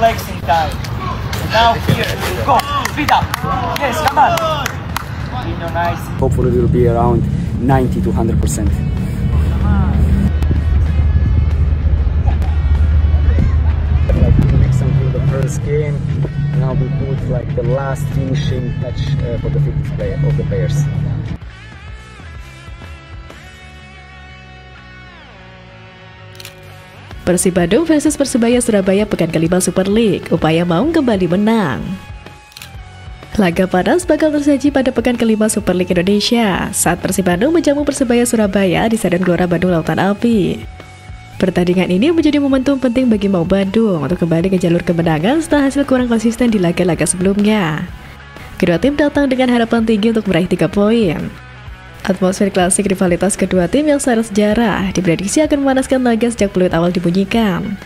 legs in time. And now here, go, speed up. Yes, come on. In your nice. Hopefully we'll be around 90 to 100%. Like 2 weeks until the first game. Now we put like the last finishing touch for the fitness of the players. Persib Bandung versus Persebaya Surabaya pekan kelima Super League, upaya Maung kembali menang. Laga panas bakal tersaji pada pekan kelima Super League Indonesia saat Persib Bandung menjamu Persebaya Surabaya di Stadion Gelora Bandung Lautan Api. Pertandingan ini menjadi momentum penting bagi Maung Bandung untuk kembali ke jalur kemenangan setelah hasil kurang konsisten di laga-laga sebelumnya. Kedua tim datang dengan harapan tinggi untuk meraih 3 poin. Atmosfer klasik rivalitas kedua tim yang syarat sejarah diprediksi akan memanaskan laga sejak peluit awal dibunyikan.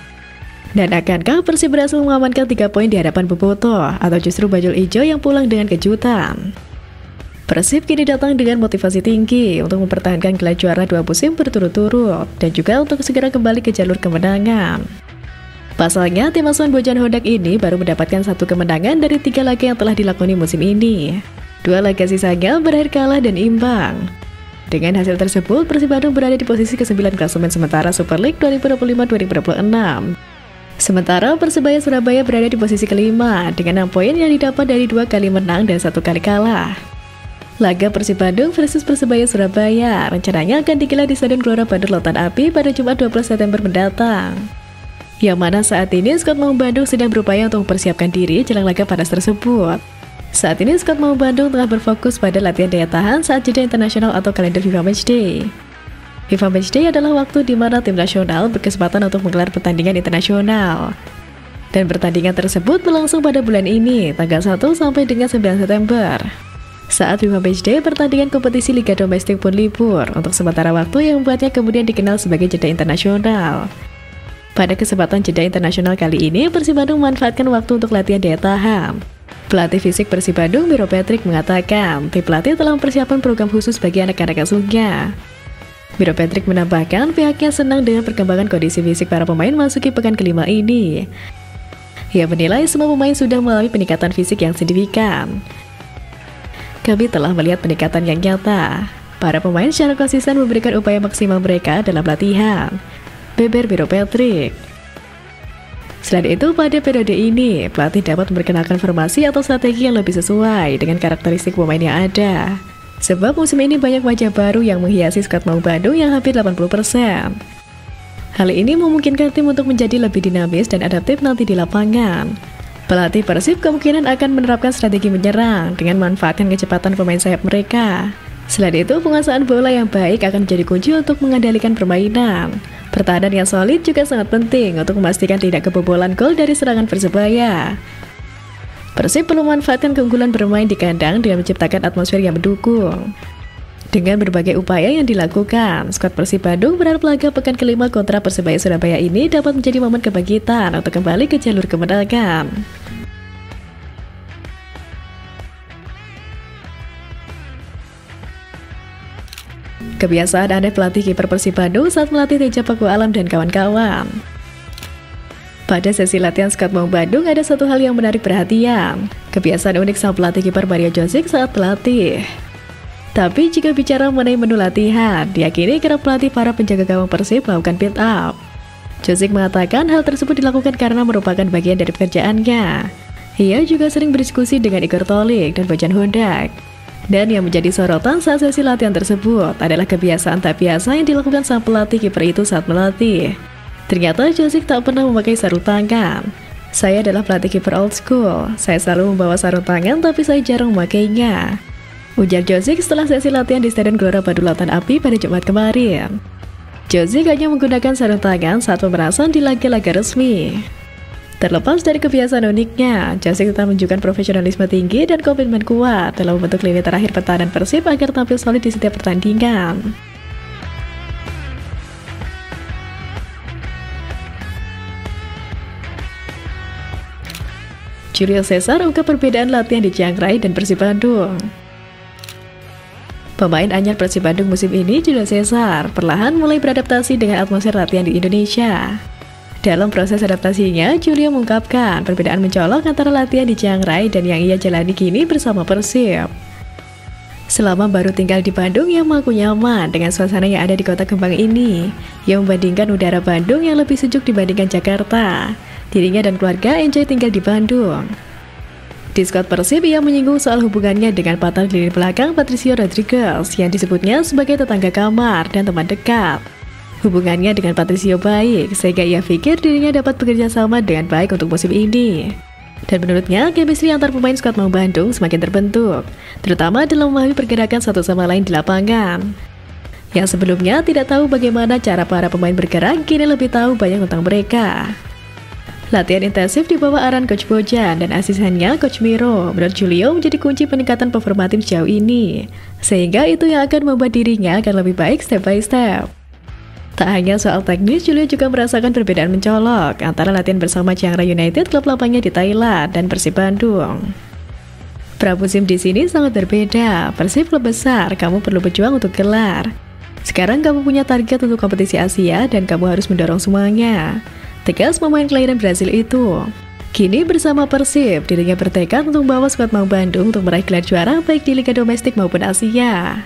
Dan akankah Persib berhasil mengamankan 3 poin di hadapan Boboto atau justru Bajul Ijo yang pulang dengan kejutan? Persib kini datang dengan motivasi tinggi untuk mempertahankan gelar juara 2 musim berturut-turut dan juga untuk segera kembali ke jalur kemenangan. Pasalnya, tim asuhan Bojan Hodak ini baru mendapatkan 1 kemenangan dari 3 laga yang telah dilakoni musim ini. 2 laga sisanya berakhir kalah dan imbang. Dengan hasil tersebut, Persib Bandung berada di posisi ke-9 klasemen sementara Super League 2025-2026. Sementara Persebaya Surabaya berada di posisi kelima dengan 6 poin yang didapat dari 2 kali menang dan 1 kali kalah. Laga Persib Bandung versus Persebaya Surabaya rencananya akan digelar di Stadion Gelora Bandung Lautan Api pada Jumat 20 September mendatang. Yang mana saat ini skuad Maung Bandung sedang berupaya untuk mempersiapkan diri jelang laga panas tersebut. Saat ini skuad Maung Bandung telah berfokus pada latihan daya tahan saat jeda internasional atau kalender FIFA Matchday. FIFA Matchday adalah waktu di mana tim nasional berkesempatan untuk menggelar pertandingan internasional. Dan pertandingan tersebut berlangsung pada bulan ini, tanggal 1 sampai dengan 9 September. Saat FIFA Matchday, pertandingan kompetisi Liga Domestik pun libur untuk sementara waktu yang membuatnya kemudian dikenal sebagai jeda internasional. Pada kesempatan jeda internasional kali ini, Persib Bandung memanfaatkan waktu untuk latihan daya tahan. Pelatih fisik Persib Bandung, Miro Patrick, mengatakan tim pelatih telah mempersiapkan program khusus bagi anak-anak asuhnya. Miro Patrick menambahkan pihaknya senang dengan perkembangan kondisi fisik para pemain masuki pekan kelima ini. Ia menilai semua pemain sudah mengalami peningkatan fisik yang signifikan. Kami telah melihat peningkatan yang nyata. Para pemain secara konsisten memberikan upaya maksimal mereka dalam latihan, beber Miro Patrick. Selain itu, pada periode ini, pelatih dapat memperkenalkan formasi atau strategi yang lebih sesuai dengan karakteristik pemain yang ada. Sebab musim ini banyak wajah baru yang menghiasi skuad Maung Bandung yang hampir 80%. Hal ini memungkinkan tim untuk menjadi lebih dinamis dan adaptif nanti di lapangan. Pelatih Persib kemungkinan akan menerapkan strategi menyerang dengan memanfaatkan kecepatan pemain sayap mereka. Selain itu, penguasaan bola yang baik akan menjadi kunci untuk mengendalikan permainan. Pertahanan yang solid juga sangat penting untuk memastikan tidak kebobolan gol dari serangan Persebaya. Persib perlu memanfaatkan keunggulan bermain di kandang dengan menciptakan atmosfer yang mendukung. Dengan berbagai upaya yang dilakukan, skuad Persib Bandung berharap laga pekan kelima kontra Persebaya Surabaya ini dapat menjadi momen kebangkitan untuk kembali ke jalur kemenangan. Kebiasaan aneh pelatih kiper Persib Bandung saat melatih Teja Paku Alam dan kawan-kawan. Pada sesi latihan skuad Maung Bandung ada satu hal yang menarik perhatian. Kebiasaan unik sang pelatih kiper Mario Jozic saat pelatih. Tapi jika bicara mengenai menu latihan, diyakini kerap pelatih para penjaga gawang Persib melakukan build up. Jozic mengatakan hal tersebut dilakukan karena merupakan bagian dari pekerjaannya. Ia juga sering berdiskusi dengan Igor Tolik dan Bojan Hodak. Dan yang menjadi sorotan saat sesi latihan tersebut adalah kebiasaan tak biasa yang dilakukan sang pelatih kiper itu saat melatih. Ternyata Jozic tak pernah memakai sarung tangan. Saya adalah pelatih kiper old school. Saya selalu membawa sarung tangan tapi saya jarang memakainya, ujar Jozic setelah sesi latihan di Stadion Gelora Bandung Lautan Api pada Jumat kemarin. Jozic hanya menggunakan sarung tangan saat pemerasan di laga-laga resmi. Terlepas dari kebiasaan uniknya, Jozic tetap menunjukkan profesionalisme tinggi dan komitmen kuat dalam membentuk lini terakhir pertahanan Persib agar tampil solid di setiap pertandingan. Julio Cesar ungkap perbedaan latihan di Chiang Rai dan Persib Bandung. Pemain anyar Persib Bandung musim ini, Julio Cesar, perlahan mulai beradaptasi dengan atmosfer latihan di Indonesia. Dalam proses adaptasinya, Julio mengungkapkan perbedaan mencolok antara latihan di Chiang Rai dan yang ia jalani kini bersama Persib. Selama baru tinggal di Bandung yang mengaku nyaman dengan suasana yang ada di Kota Kembang ini, ia membandingkan udara Bandung yang lebih sejuk dibandingkan Jakarta. Dirinya dan keluarga enjoy tinggal di Bandung. Di skuad Persib, ia menyinggung soal hubungannya dengan partner di lini belakang Patricio Rodriguez yang disebutnya sebagai tetangga kamar dan teman dekat. Hubungannya dengan Patricio baik, sehingga ia pikir dirinya dapat bekerja sama dengan baik untuk musim ini. Dan menurutnya, chemistry antar pemain skuad Maung Bandung semakin terbentuk, terutama dalam memahami pergerakan satu sama lain di lapangan. Yang sebelumnya tidak tahu bagaimana cara para pemain bergerak, kini lebih tahu banyak tentang mereka. Latihan intensif di bawah arahan Coach Bojan dan asistennya Coach Miro menurut Julio menjadi kunci peningkatan performa tim sejauh ini, sehingga itu yang akan membuat dirinya akan lebih baik step by step. Tak hanya soal teknis, Julio juga merasakan perbedaan mencolok antara latihan bersama Chiang Rai United, klub lapangnya di Thailand, dan Persib Bandung. Pramusim di sini sangat berbeda. Persib klub besar, kamu perlu berjuang untuk gelar. Sekarang kamu punya target untuk kompetisi Asia dan kamu harus mendorong semuanya. Tegas pemain kelahiran Brasil itu. Kini bersama Persib, dirinya bertekad untuk membawa skuad Maung Bandung untuk meraih gelar juara baik di Liga Domestik maupun Asia.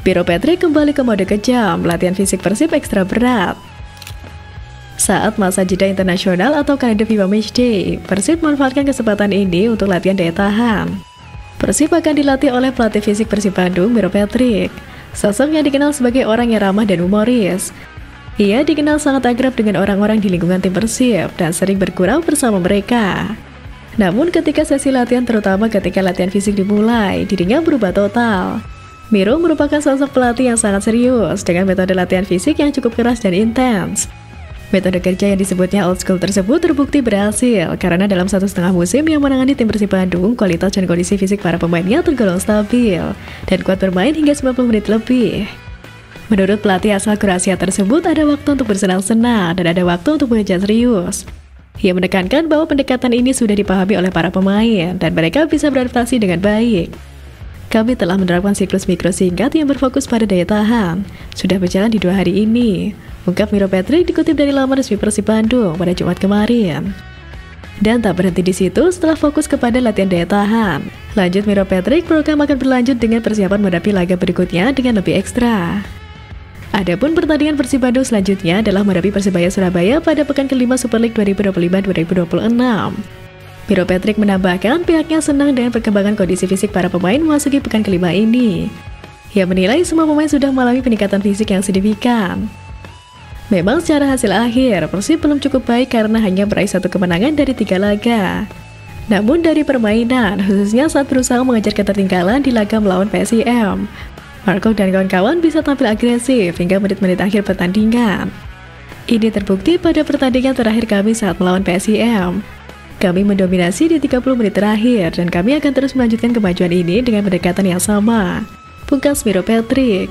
Miro Patrick kembali ke mode kejam, latihan fisik Persib ekstra berat. Saat masa jeda internasional atau kalender FIBA Matchday, Persib memanfaatkan kesempatan ini untuk latihan daya tahan. Persib akan dilatih oleh pelatih fisik Persib Bandung, Miro Patrick. Sosok yang dikenal sebagai orang yang ramah dan humoris. Ia dikenal sangat akrab dengan orang-orang di lingkungan tim Persib dan sering bergurau bersama mereka. Namun ketika sesi latihan, terutama ketika latihan fisik dimulai, dirinya berubah total. Miro merupakan sosok pelatih yang sangat serius dengan metode latihan fisik yang cukup keras dan intens. Metode kerja yang disebutnya old school tersebut terbukti berhasil karena dalam 1,5 musim yang menangani tim Persib Bandung, kualitas dan kondisi fisik para pemainnya tergolong stabil dan kuat bermain hingga 90 menit lebih. Menurut pelatih asal Kroasia tersebut, ada waktu untuk bersenang-senang dan ada waktu untuk bekerja serius. Ia menekankan bahwa pendekatan ini sudah dipahami oleh para pemain dan mereka bisa beradaptasi dengan baik. Kami telah menerapkan siklus mikro singkat yang berfokus pada daya tahan. Sudah berjalan di 2 hari ini, ungkap Miro Patrick dikutip dari laman resmi Persib Bandung pada Jumat kemarin. Dan tak berhenti di situ setelah fokus kepada latihan daya tahan. Lanjut Miro Patrick, program akan berlanjut dengan persiapan menghadapi laga berikutnya dengan lebih ekstra. Adapun pertandingan Persib Bandung selanjutnya adalah menghadapi Persebaya Surabaya pada pekan kelima Super League 2025-2026. Miro Patrick menambahkan pihaknya senang dengan perkembangan kondisi fisik para pemain memasuki pekan kelima ini. Ia menilai semua pemain sudah mengalami peningkatan fisik yang signifikan. Memang secara hasil akhir, Persib belum cukup baik karena hanya meraih 1 kemenangan dari 3 laga. Namun dari permainan, khususnya saat berusaha mengejar ketertinggalan di laga melawan PSIM, Marco dan kawan-kawan bisa tampil agresif hingga menit-menit akhir pertandingan. Ini terbukti pada pertandingan terakhir kami saat melawan PSIM. Kami mendominasi di 30 menit terakhir dan kami akan terus melanjutkan kemajuan ini dengan pendekatan yang sama, pungkas Miro Patrick.